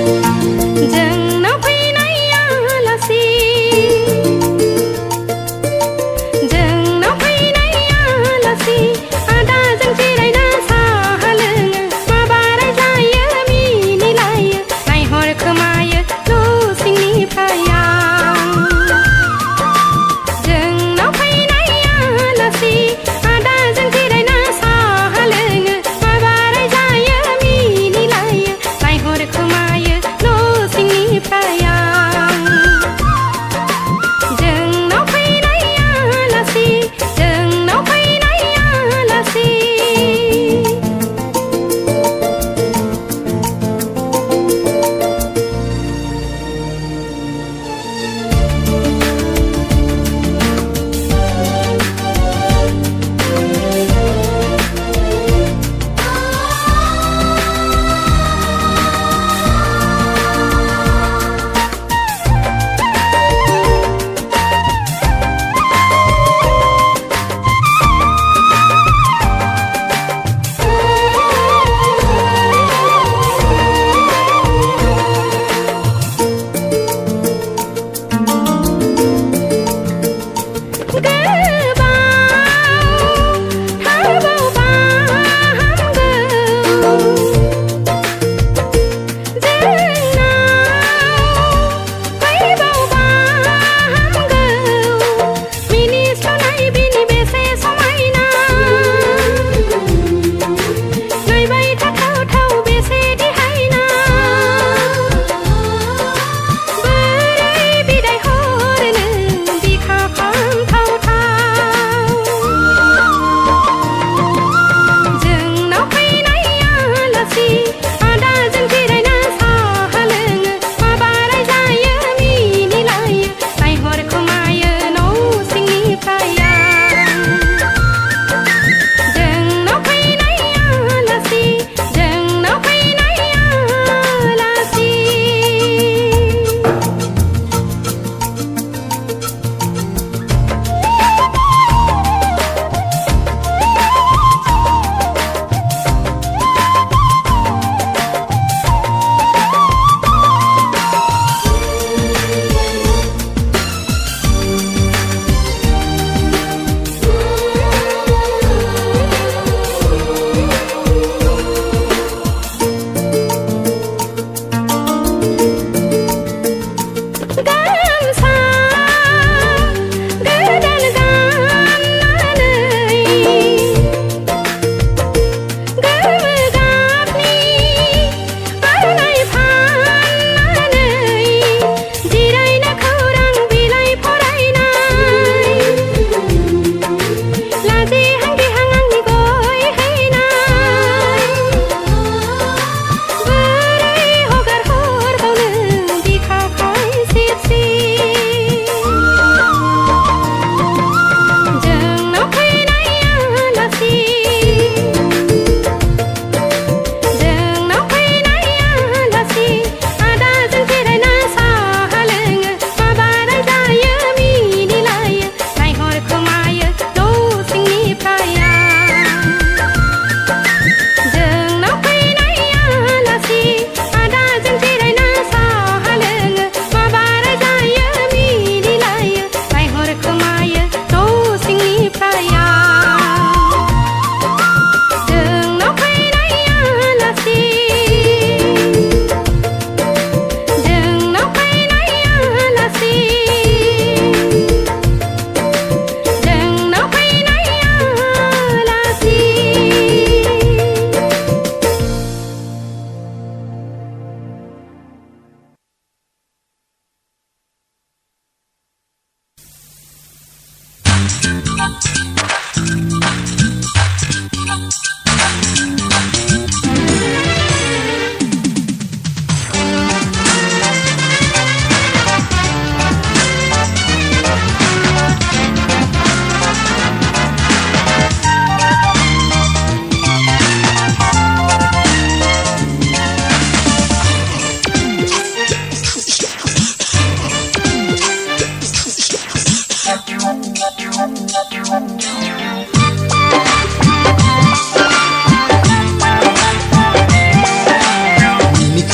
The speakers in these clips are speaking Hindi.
जंग न भई नैया लसी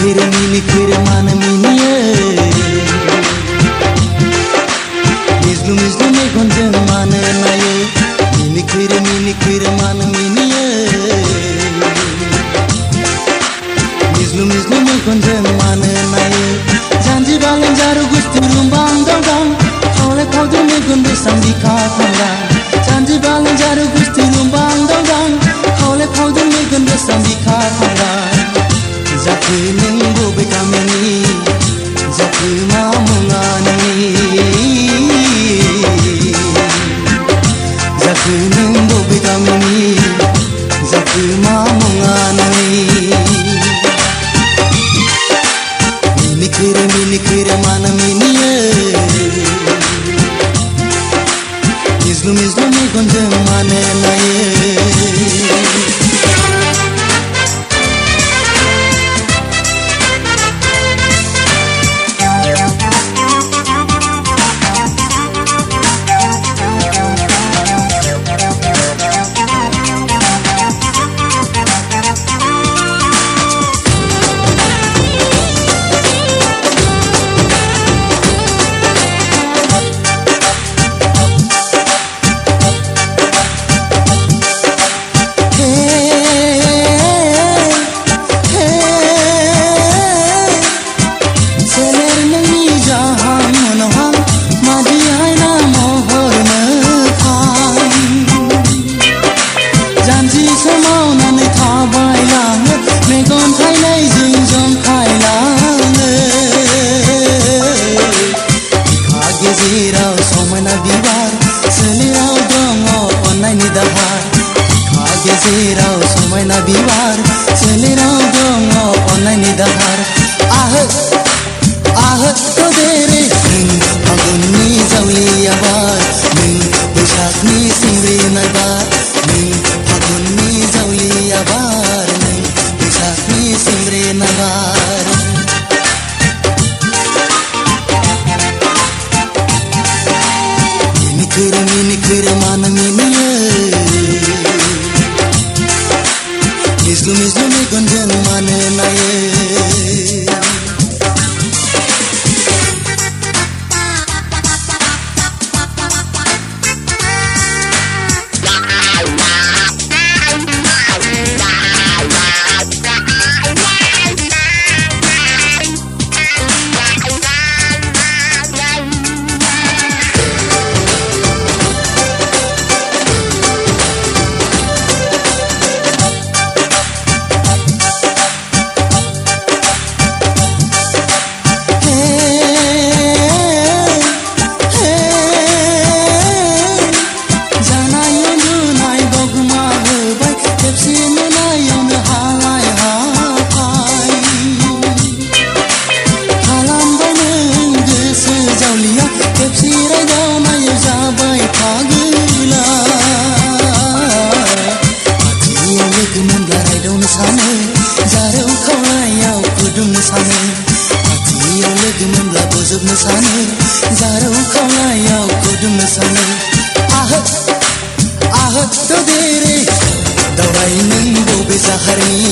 मिनिखिर मान मिनियो मिज्लु मिज्लु मेगनजों मानो नायो मिनिखिर मान मिनियो मिज्लु मिज्लु मेगनजों मानो नायो जानजि बालें जारु गुस्थि रुंबां दंगां खावले खावदु मेगन बेसां बिखा थांगा जानजि बालें जारु गुस्थि रुंबां दंगां खावले खावदु मेगन बेसां बिखा थांगा जाखो नों बबे गामिनि जाखो मा मुङा नोंनि जाखो नों बबे गामिनि जाखो मा मुङा नोंनि मिनिखिर मान मिनियो मिज्लु मिज्लु मेगनजों मानो नायो गेजेराव समायना बिबार सोलेराव दङ अननायनि दाहार आह तोदेरे नों फागुननि जावलिया बार नों बैसागनि सिंग्रिनाय बार नों फागुननि जावलिया बार नों बैसागनि सिंग्रिनाय बार मिनिखिर मान मिनियो मिज्लु मिज्लु मेगनजों मानो नायो जारौ खावलायाव गुदुंनो सानो आह तोदेरे दावराय नों बबे जाहारनि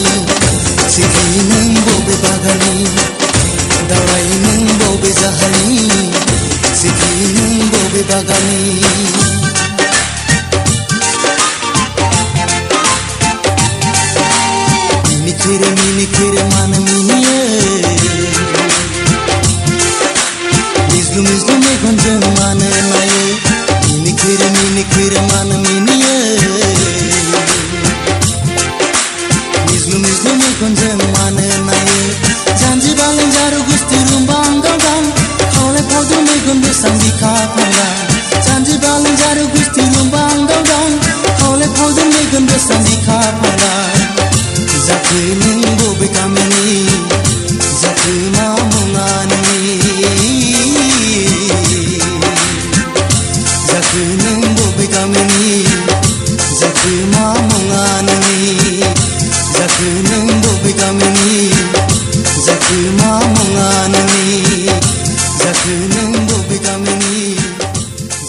सिखि नों बबे बागाननि दावराय नों बबे जाहारनि सिखि नों बबे बागाननि मिनिखिर मान मिनियो मिज्लु मिज्लु मेगनजों मानो नायो मिनिखिर मान मिनियो मिज्लु मिज्लु मेगनजों मानो नायो जानजि बालें जारु गुस्थि रुंबां दंगां खावले खावदु मेगन बेसां बिखा थांगा जानजि बालें जारु गुस्थि रुंबां दंगां खावले खावदु मेगन बेसां बिखा थांगा जाखो नों बबे गामिनि जाखो मा मुङा नोंनि जाखो नों बबे गामिनि जाखो मा मुङा नोंनि जाखो नों बबे गामिनि जाखो मा मुङा नोंनि जाखो नों बबे गामिनि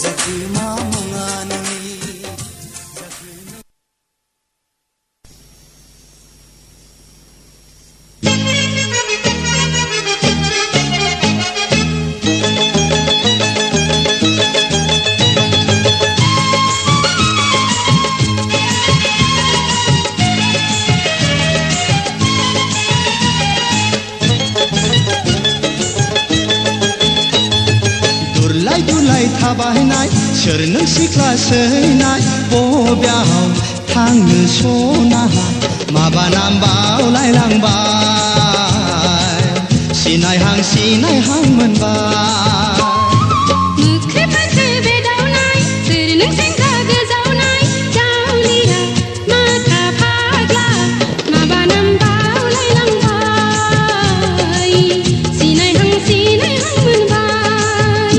जाखो मा मुङा नोंनि जाखो थाबायनाय सोर नों सिख्ला सैनाय बबेयाव थांनो सना माबा नाम बावलायलांबाय सिनायहां मोनबाय मोख्रे फाख्रे बेदावनाय सोर नों सेंग्रा गोजावनाय जावलिया माथा फाग्ला माबा नाम बावलायलांबाय सिनायहां मोनबाय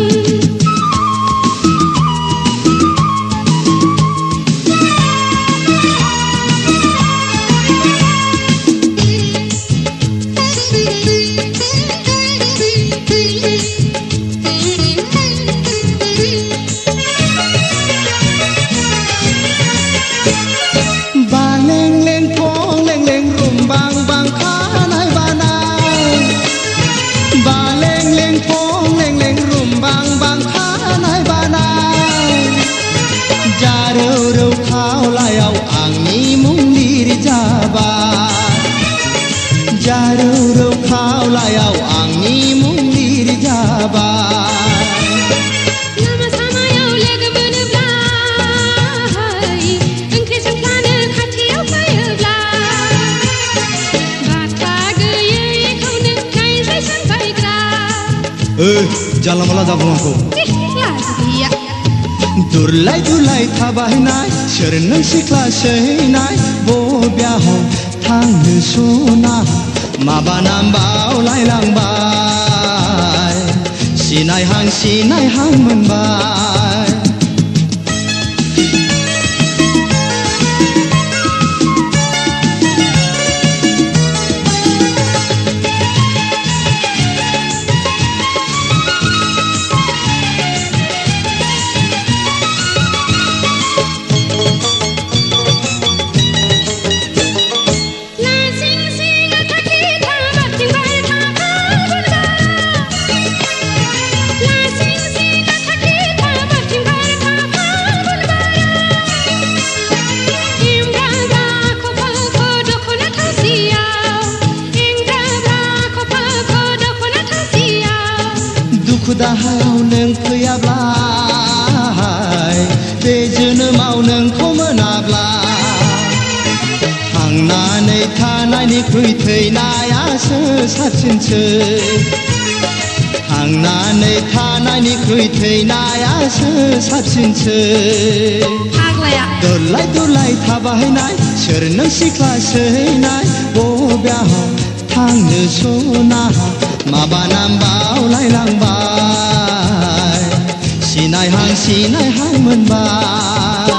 जारौ खावलायाव आंनि मुं लिरजाबाय लामा सामायाव लोगो मोनोब्ला ओंख्रि संफ्लानो खाथियाव फैयोब्ला बाथ्रा गैयैखौनो नायसाय सानबायग्रा जानला मोनला दाबुंखौ लाज गैया दुरलाय थाबायनाय सोर नों सिख्ला सैनाय बबेयाव थांनो सना माबा नाम बावलायलांबाय सिनायहां मोनबाय दाहायाव नों फैयाब्ला बे जोनोमाव नोंखौ मोनाब्ला थांनानै थानायनिख्रुइ थैनायासो साबसिनसो थांनानै थानायनिख्रुइ थैनायासो साबसिनसो दुरलाय थाबायनाय सोर नों सिख्ला सैनाय बबेयाव थांनो सना माबा नाम बावलायलांबाय सिनायहां मोनबाय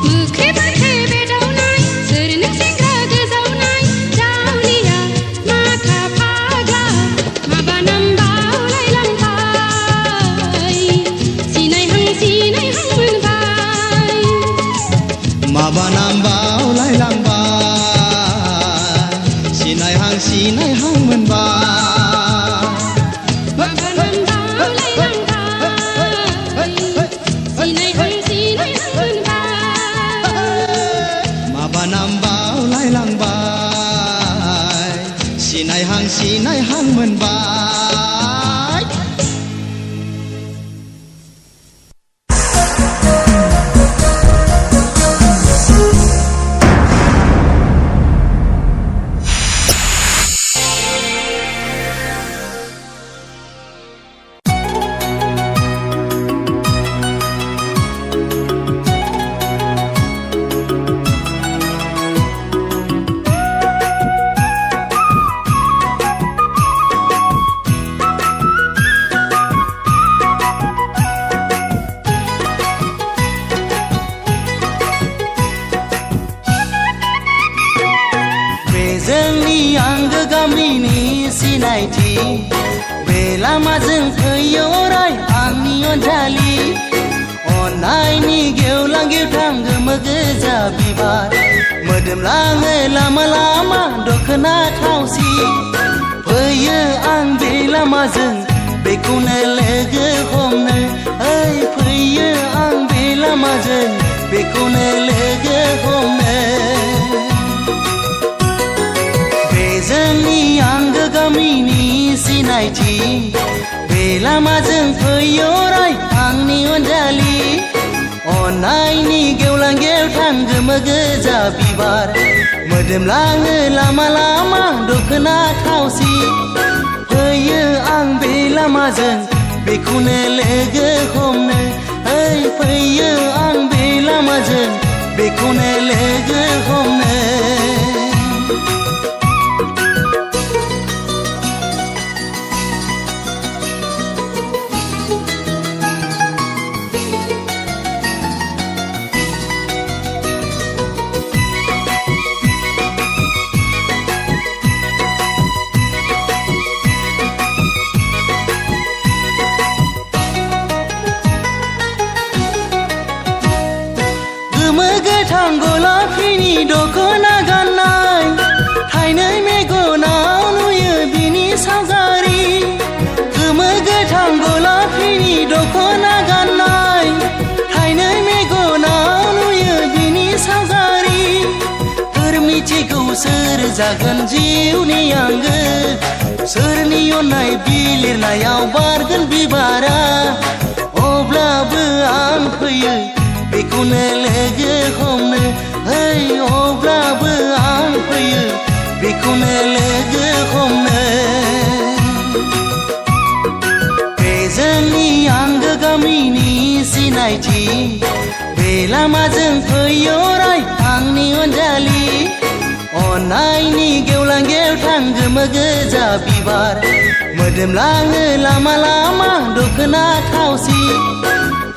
मोख्रे फाख्रे बेदावनाय सोर नों सेंग्रा गोजावनाय जावलिया माथा फाग्ला माबा नाम बावलायलांबाय सिनायहां मोनबाय माबा नाम बावलायलांबाय सिनायहां मोनबाय सिनायहां मोनबाय बे लामाजों फैयो अराय आंनि अनजालि अननायनि गेवलां गेवथां गोमो गोजा बिबार मोदोमलाङो लामा दखना थावसि फैयो आं बे लामाजों बेखौनो लोगो हमनो फैयो आं बे लामाजों बेखौनो लोगो हमनो बे जोंनि आंगो गामिनि सिनायथि बे लामाजों फैयो राय आंनि अनजालि अननायनि गेवलां गेवथां गोमो गोजा बिबार मोदोमलाङो लामा लामा दखना थावसि फैयो आं बे लामाजों बेखौनो लोगो हमनो फैयो आं बे लामाजों बेखौनो लोगो हमनो गलाफिनि दखना गाननाय थाइनै मेगनाव नुयो बिनि सावगारि गोमो गोथां गलाफिनि दखना गाननाय थाइनै मेगनाव नुयो बिनि सावगारि सोर मिथिगौ सोर जागोन जिउनि आंगो सोरनि अननाय बिलिरनायाव बारगोन बिबारा अब्लाबो आं फैयो बेखौनो लोगो हमनो अब्लाबो आं फैयो बेखौनो लोगो हमनो बे जोंनि आंगो गामिनि सिनायथि बे लामाजों फैयो राय आंनि अनजालि अननायनि गेवलां गेवथां गोमो गोजा बिबार मोदोमलाङो लामा लामा दखना थावसि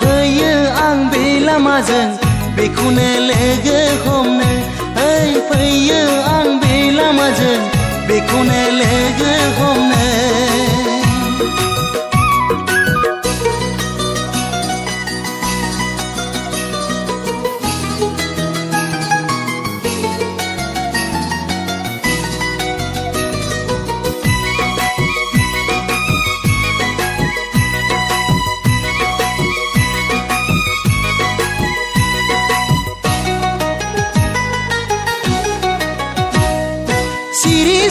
फैयो आं बे लामाजों बेखौनो लोगो हमनो फैयो आं बे लामाजों बेखौनो लोगो हमनो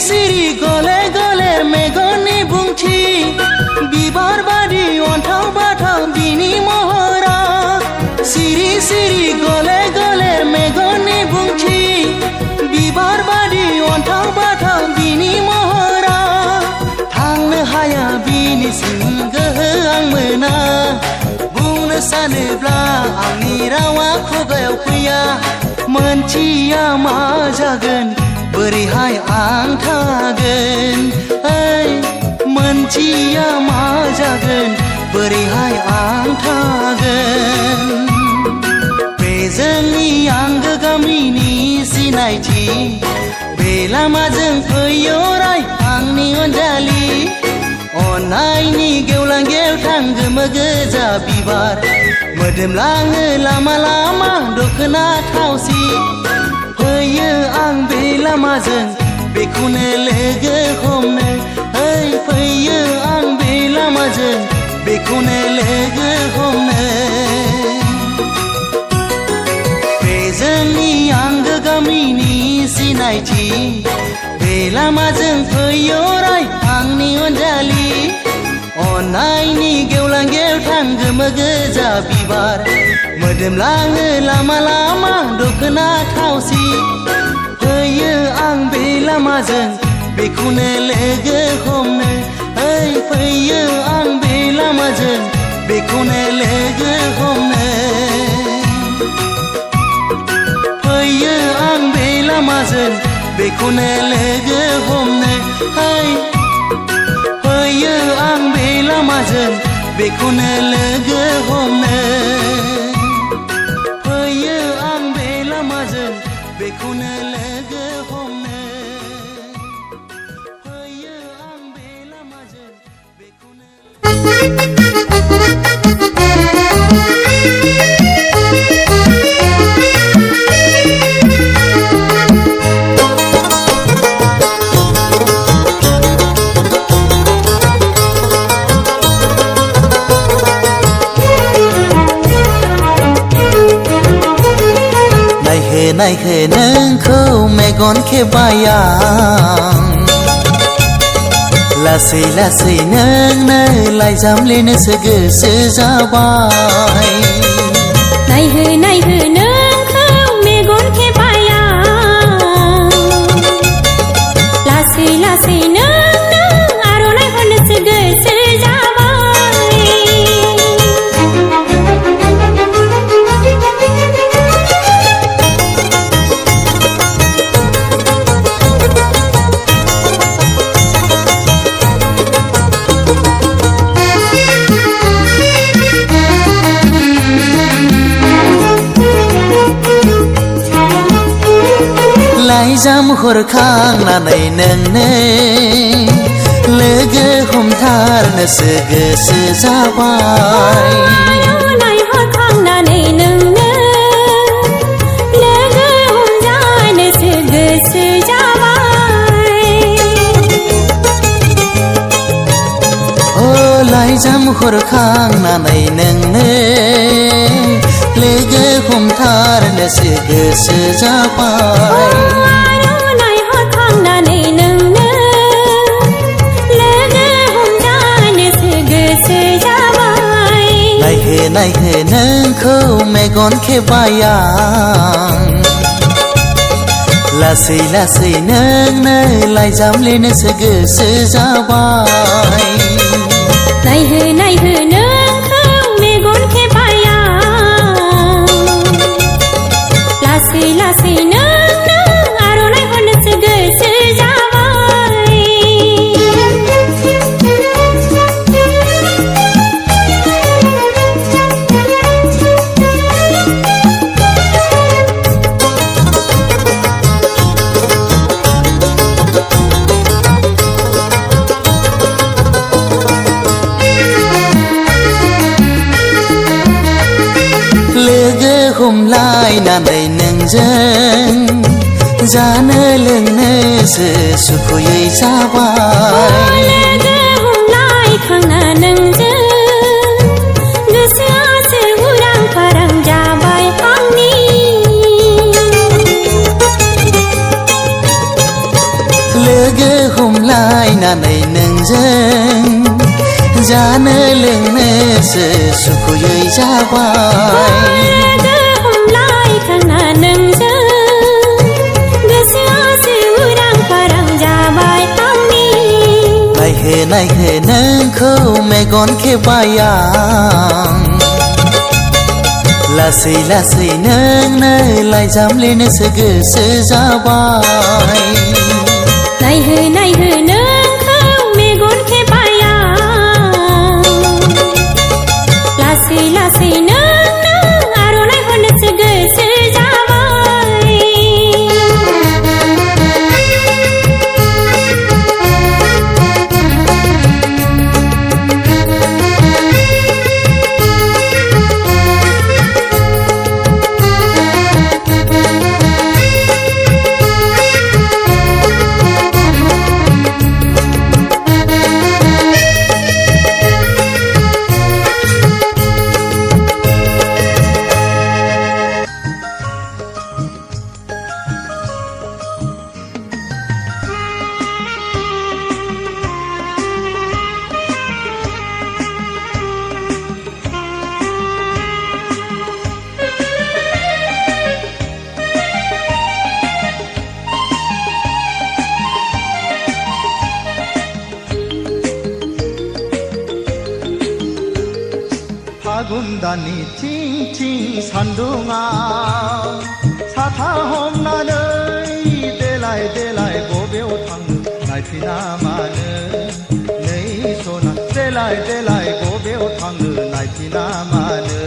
सिरि गले गले मेगननि बुंथि बिबार बादि अन्थाव बाथाव बिनि महरा सिरि सिरि गले गले मेगननि बुंथि बिबार बादि अन्थाव बाथाव बिनि महरा थांनो हाया बिनिसिम गोहो आं मोना बुंनो सानोब्ला आंनि रावा खुगायाव फैया मोनथिया मा जागोन बोरैहाय आं थागोन मोनथिया मा जागोन बोरैहाय आं थागोन बे जोंनि आंगो गामिनि सिनायथि बे लामाजों फैयो राय आंनि अनजालि अननायनि गेवलां गेवथां गोमो गोजा बिबार मोदोमलाङो लामा लामा दखना थावसि फैयो आं बे लामाजों बेखौनो लोगो हमनो फैयो आं बे लामाजों बेखौनो लोगो हमनो बे जोंनि आंगो गामिनि सिनायथि बे लामाजों फैयो राय आंनि अनजालि अननायनि गेवलां गेवथां गोमो गोजा बिबार मोदोमलाङो लामा लामा दखना थावसि फैयो आं बे लामाजों बेखौनो लोगो हमनो फैयो आं बे लामाजों बेखौनो लोगो हमनो फैयो आं बे लामाजों बेखौनो लोगो हमनो फैयो आं बे लामाजों बेखौनो लोगो हमनो फैयो आं बे लामाजों बेखौनो लोगो हमनो फैयो आं बे लामाजों बेखौनो नायखो नोंखौ मेगन खेबाय आं लासै लासै नोंनो लाइजाम लिरनोसो गोसो जाबाय नायहो नायहो नोंखौ मेगन खेबाया लासै लासै नोंनो आर'नाइ हरनोसो गोसो लाइजाम हरखांनानै नोंनो लोगो हमथारनोसो गोसो जाबाय आर'नाइ हरखांनानै नोंनो लोगो हमजानोसो गोसो जाबाय ओ लाइजाम हरखांनानै नोंनो लोगो हमथारनोसो गोसो जाबाय आर'नाइ हरखांनानै नोंनो लोगो हमजानोसो गोसो जाबाय नायहो नायहो नोंखौ मेगन खेबाय आं लासै लासै नोंनो लाइजाम लिरनोसो गोसो जाबाय नायहो नायहो नोंखौ मेगन खेबाय आं लासै लासै नोंनो आर'नाइ हरनोसो गोसो जाबाय लोगो हमलायनानै नोंजों जानो लोंनोसो सुखुयै जाबाय लोगो हमलायखांना नोंजों गोसोआसो उरां फारां जाबाय आंनि लोगो हमलायनानै नोंजों जानो लोंनोसो सुखुयै जाबाय लोगो हमलायखांना नोंजों गोसोआसो उरां फारां जाबाय आंनि नायहो नायहो नोंखौ मेगन खेबाय आं लासै लासै नोंनो लाइजाम लिरनोसो गोसो जाबाय नायहो नायहो नोंखौ मेगन खेबाय आं लासै लासै नोंनो आर'नाइ हरनोसो गोसो जाबाय फागुन दाननि थिं थिं सान्दुङा साथा हमनानै देलाय देलाय बबेयाव थांनो नायफिना मानो नै सना देलाय देलाय बबेयाव थांनो नायफिना मानो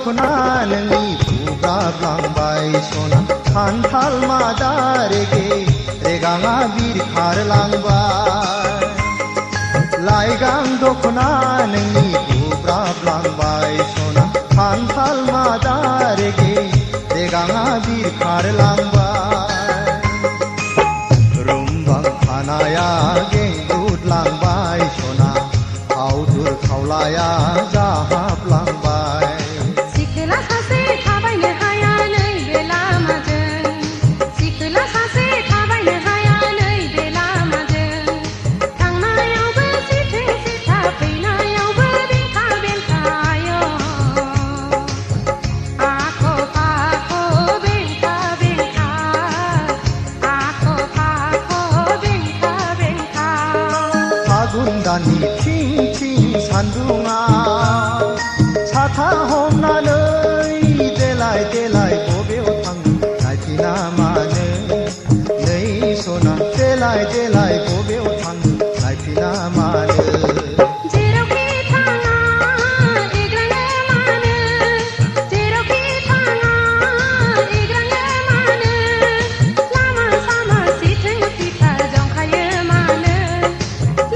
दखना नोंनि बुब्राबलांबाय सना खान्थाल मादा रेगे रेगाङा बिरखारलांबाय लाइगां दखना नोंनि बुब्राबलांबाय सना खान्थाल मादा रेगे रेगाङा बिरखारलांबाय रुमबां खानाया गेंगुदलांबाय सना आवदुर खावलाया जाहाबलांबाय सिखोला सासे थाबायनो हाया नैबे लामाजों सिखोला सासे थाबायनो हाया नैबे लामाजों थांनायावबो सिथो सिथा फैनायावबो बेंखा बेंखायो आख' फाख' बेंखा बेंखा आख' फाख' बेंखा बेंखा फागुन दाननि थिं थिं सान्दुङा साथा हमनानै देलाय देलाय बबेयाव थाङो नायफिना मानो नै सना देलाय देलाय बबेयाव थाङो नायफिना मानो जेरावखि थाङा एग्राङो मानो जेरावखि थाङा एग्राङो मानो लामा सामा सिथो सिथा जंखायो मानो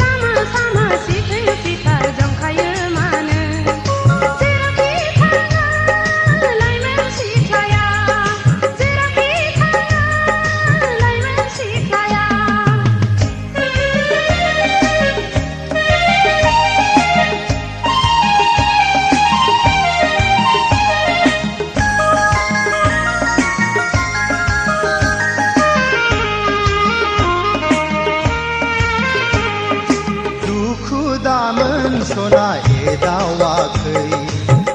लामा सामा सिथो सिथा जंखायो मानो जेरावखि थाङा लाइमोन सिख्लाया जेरावखि थाङा लाइमोन सिख्लाया दुखु दामोन सना एदावाखै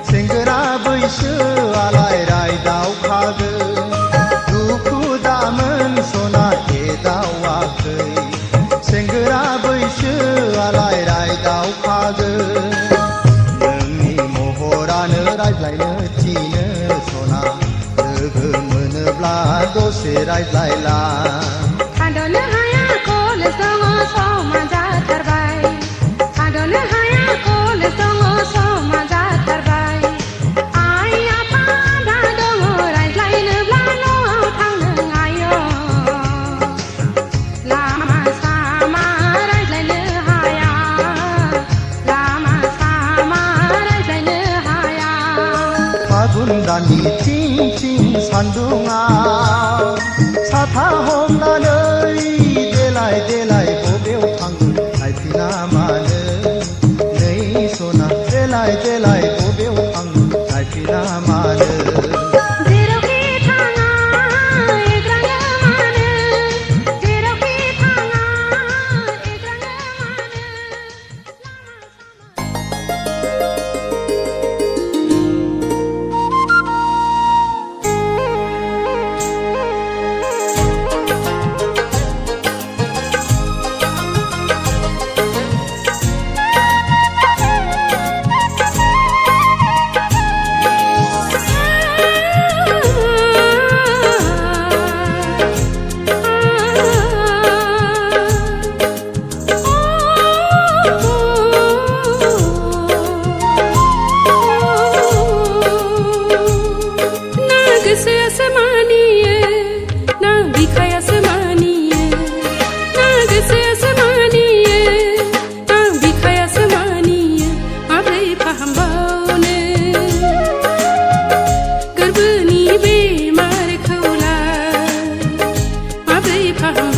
सेंग्रा बैसोआलाय रायदावखागोन दुखु दामोन सना एदावाखै सेंग्रा बैसोआलाय रायदावखागोन नोंनि महरानो रायज्लायनो थिनो सना लोगो मोनोब्ला दसे रायज्लायला थाद'नो हाया कलेज दङ समा जाथारबाय थाद'नो हाया कलेज दङ समा जाथारबाय आइ आफा आदा दङ रायज्लायनोब्ला न'आव थांनो हायो लामा सामा रायज्लायनो हाया लामा सामा रायज्लायनो हाया फागुन दाननि थिं थिं सान्दुङा साथा हमनानै देलाय देलाय बबेयाव थाङो नायफिना मानो नै सना देलाय देलाय बबेयाव थाङो नायफिना मानो जेरावखि थाङा एग्राङो मानो जेरावखि थाङा एग्राङो मानो Paham